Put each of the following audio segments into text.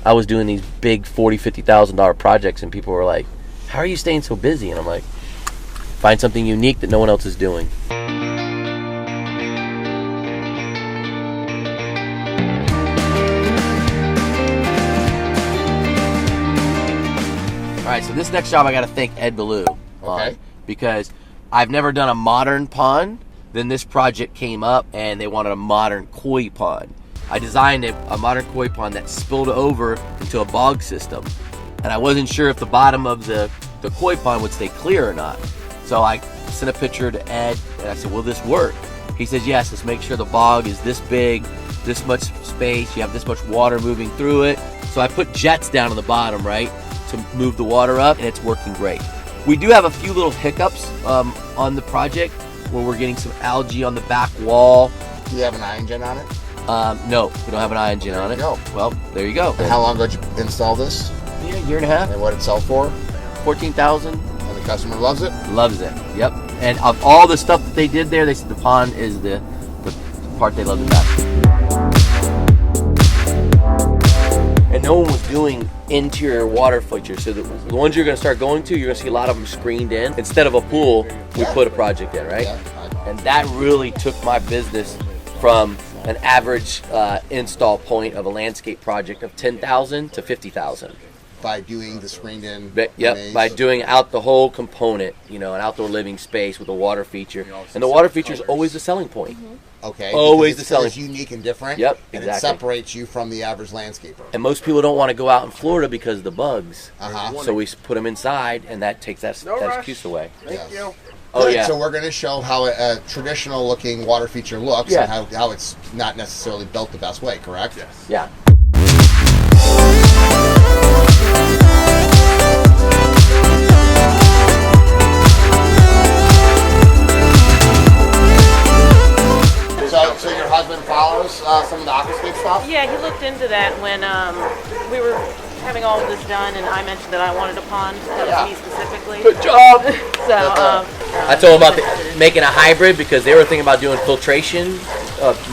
I was doing these big $40,000-$50,000 projects, and people were like, how are you staying so busy? And I'm like, find something unique that no one else is doing. All right, so this next job I got to thank Ed Ballou on, because I've never done a modern pond. Then this project came up and they wanted a modern koi pond. I designed a modern koi pond that spilled over into a bog system, and I wasn't sure if the bottom of the koi pond would stay clear or not. So I sent a picture to Ed and I said, will this work? He says, yes, let's make sure the bog is this big, this much space, you have this much water moving through it. So I put jets down on the bottom, right, to move the water up, and it's working great. We do have a few little hiccups on the project where we're getting some algae on the back wall. Do you have an ion gen on it? No, we don't have an ion gen on it. Go. Well, there you go. And how long ago did you install this? Yeah, a year and a half. And what did it sell for? $14,000. And the customer loves it? Loves it, yep. And of all the stuff that they did there, they said the pond is the part they love the best. And no one was doing interior water features. So the ones you're going to start going to, you're going to see a lot of them screened in. Instead of a pool, we put a project in, right? Yeah. And that really took my business from an average install point of a landscape project of $10,000 to $50,000. By doing the screened in. Yep, by doing out the whole component, an outdoor living space with a water feature. And the water feature is always the selling point. Okay. Always the selling. It's unique and different. Yep, and exactly. it separates you from the average landscaper. And most people don't want to go out in Florida because of the bugs. Uh-huh. So we put them inside, and that takes that excuse away. Thank you. Oh, yeah. So we're going to show how a traditional looking water feature looks and how it's not necessarily built the best way, correct? Yes. Yeah. So your husband follows some of the aquascape stuff? Yeah, he looked into that when we were having all of this done, and I mentioned that I wanted a pond. That was me specifically. Good job. So I told them about making a hybrid because they were thinking about doing filtration,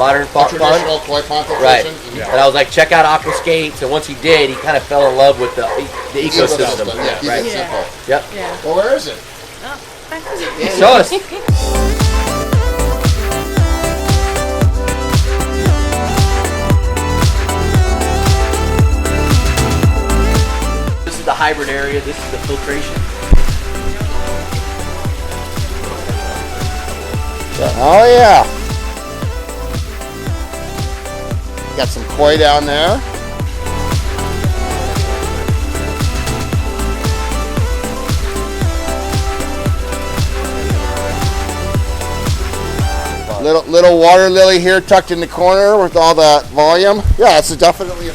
modern pond. Traditional koi pond filtration. Right. Yeah. And I was like, check out aquascapes. And once he did, he kind of fell in love with the ecosystem. Yeah, right. Simple. Yep. Yeah. Well, where is it? Show us. The hybrid area, this is the filtration. Oh yeah. Got some koi down there. Little water lily here tucked in the corner with all the volume. Yeah, it's definitely a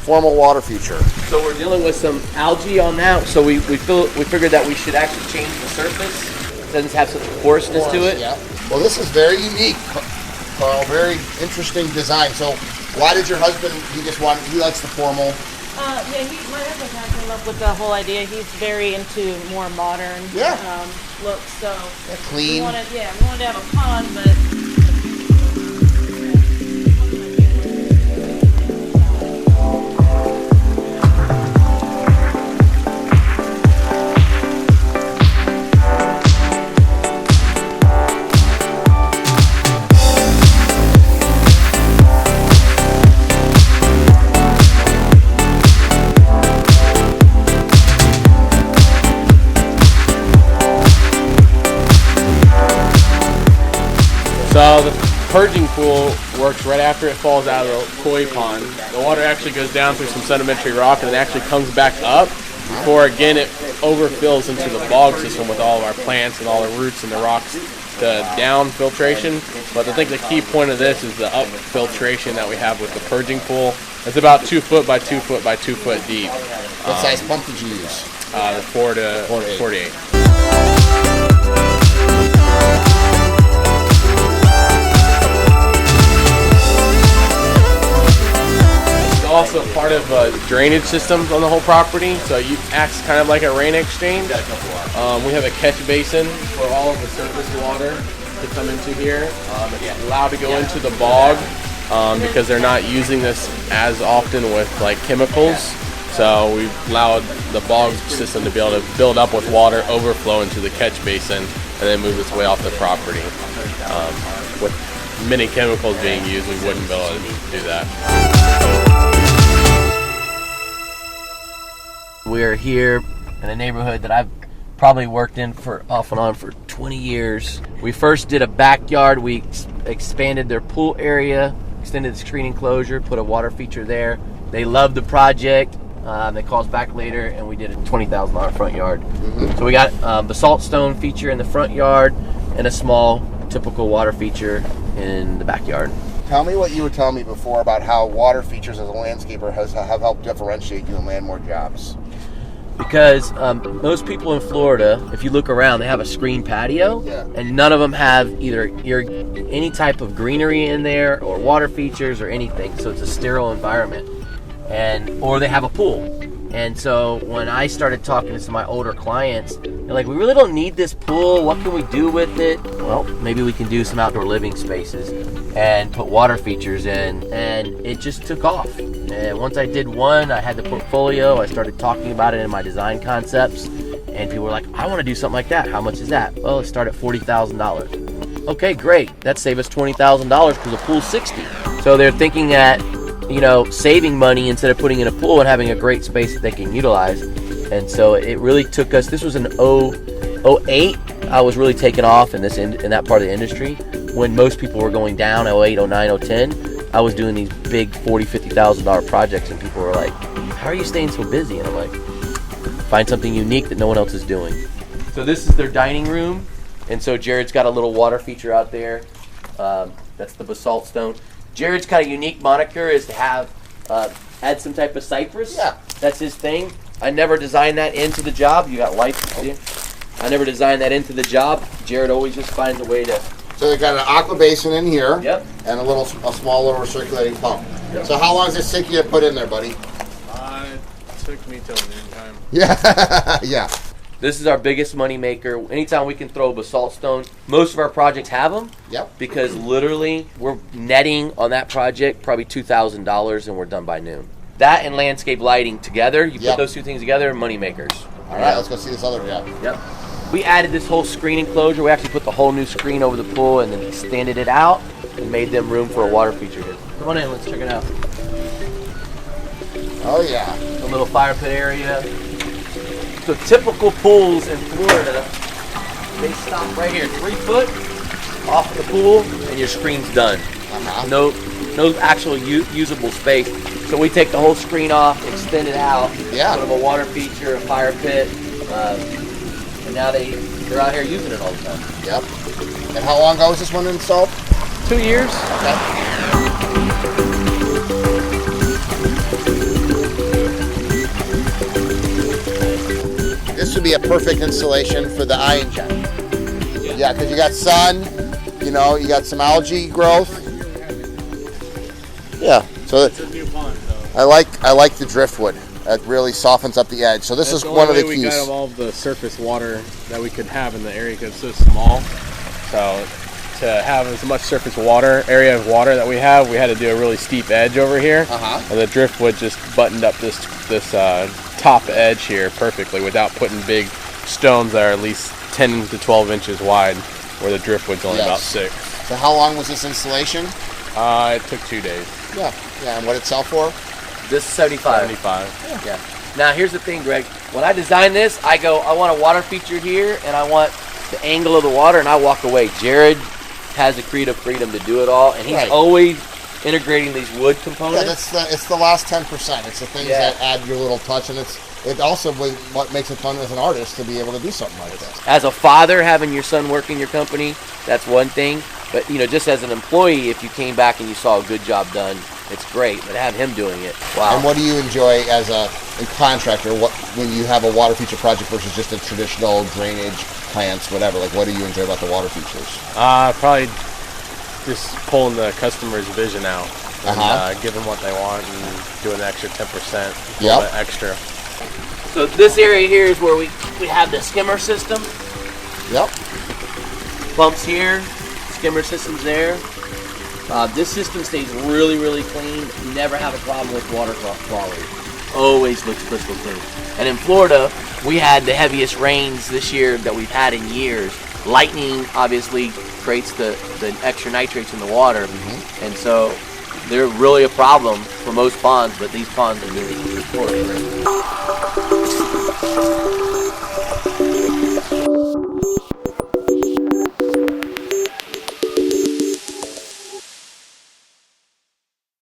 formal water feature. So we're dealing with some algae on that, so we figured that we should actually change the surface. It doesn't have such a porousness to it. Yeah. Well, this is very unique, Carl. Very interesting design. So why did your husband, he likes the formal? My husband kind of came up with the whole idea. He's very into more modern looks. So clean. We wanted to have a pond, but So the purging pool works right after it falls out of the koi pond. The water actually goes down through some sedimentary rock and then actually comes back up before again it overfills into the bog system with all of our plants and all the roots and the rocks, the down filtration. But I think the key point of this is the up filtration that we have with the purging pool. It's about 2 foot by 2 foot by 2 foot deep. What size pump did you use? The 4 to 48. Also part of drainage systems on the whole property, so it acts kind of like a rain exchange. We have a catch basin for all of the surface water to come into here. It's allowed to go into the bog because they're not using this as often with like chemicals. So we allowed the bog system to be able to build up with water, overflow into the catch basin, and then move its way off the property. With many chemicals being used, we wouldn't be able to do that. We're here in a neighborhood that I've probably worked in for off and on for 20 years. We first did a backyard. We expanded their pool area, extended the screen enclosure, put a water feature there. They loved the project. They called us back later, and we did a $20,000 front yard. So we got basalt stone feature in the front yard and a small typical water feature in the backyard. Tell me what you were telling me before about how water features as a landscaper have helped differentiate you and land more jobs. Because most people in Florida, if you look around, they have a screen patio, and none of them have either any type of greenery in there or water features or anything. So it's a sterile environment, or they have a pool. And so when I started talking to some of my older clients, they're like, "We really don't need this pool. What can we do with it?" Well, maybe we can do some outdoor living spaces and put water features in, and it just took off. And once I did one, I had the portfolio, I started talking about it in my design concepts, and people were like, "I want to do something like that. How much is that?" Well, it started at $40,000. Okay, great. That saved us $20,000 because the pool's $60,000. So they're thinking that, saving money instead of putting in a pool and having a great space that they can utilize. And so it really took us, this was in 08, I was really taking off in that part of the industry. When most people were going down, 08, 09, 010, I was doing these big $40,000, $50,000 projects, and people were like, "How are you staying so busy?" And I'm like, find something unique that no one else is doing. So this is their dining room, and so Jared's got a little water feature out there. That's the basalt stone. Jared's kind of unique moniker is to have add some type of cypress. Yeah. That's his thing. I never designed that into the job. You got lights. I never designed that into the job. Jared always just finds a way to. So they got an aqua basin in here, and a small little recirculating pump. Yep. So how long does this take you to put in there, buddy? It took me till noontime. Yeah, yeah. This is our biggest money maker. Anytime we can throw basalt stone, most of our projects have them. Yep. Because literally, we're netting on that project probably $2,000, and we're done by noon. That and landscape lighting together, you put those two things together, money makers. All right, let's go see this other guy. Yep. We added this whole screen enclosure. We actually put the whole new screen over the pool and then extended it out and made them room for a water feature here. Come on in, let's check it out. Oh yeah. A little fire pit area. So typical pools in Florida, they stop right here, 3 foot off the pool, and your screen's done. No actual usable space. So we take the whole screen off, extend it out, put them a water feature, a fire pit, and now they're out here using it all the time. Yep. And how long ago was this one installed? 2 years. Okay. This would be a perfect installation for the ion jet. Yeah, because you got sun, you got some algae growth. Yeah, so It's a new pond, though. I like the driftwood. That really softens up the edge. So this is one of the keys. We got all the surface water that we could have in the area because it's so small. So to have as much surface area of water that we had to do a really steep edge over here. And the driftwood just buttoned up this top edge here perfectly without putting big stones that are at least 10 to 12 inches wide, where the driftwood's only about 6. So how long was this installation? It took 2 days. Yeah. And what did it sell for? This is 75. 75. Yeah. Now here's the thing, Greg. When I design this, I go, I want a water feature here, and I want the angle of the water, and I walk away. Jared has the creative freedom to do it all, and he's always integrating these wood components. Yeah, it's the last 10%. It's the things that add your little touch, and it also what makes it fun as an artist to be able to do something like this. As a father, having your son work in your company, that's one thing. But just as an employee, if you came back and you saw a good job done, it's great. But have him doing it, wow. And what do you enjoy as a contractor? When you have a water feature project versus just a traditional drainage, plants, whatever? Like, what do you enjoy about the water features? Probably just pulling the customer's vision out and giving what they want and doing the extra 10%, a little bit extra. So this area here is where we have the skimmer system. Yep. Pumps here, skimmer system's there. This system stays really, really clean. Never have a problem with water quality. Always looks crystal clean. And in Florida, we had the heaviest rains this year that we've had in years. Lightning obviously creates the extra nitrates in the water, and so they're really a problem for most ponds, but these ponds are really good for it.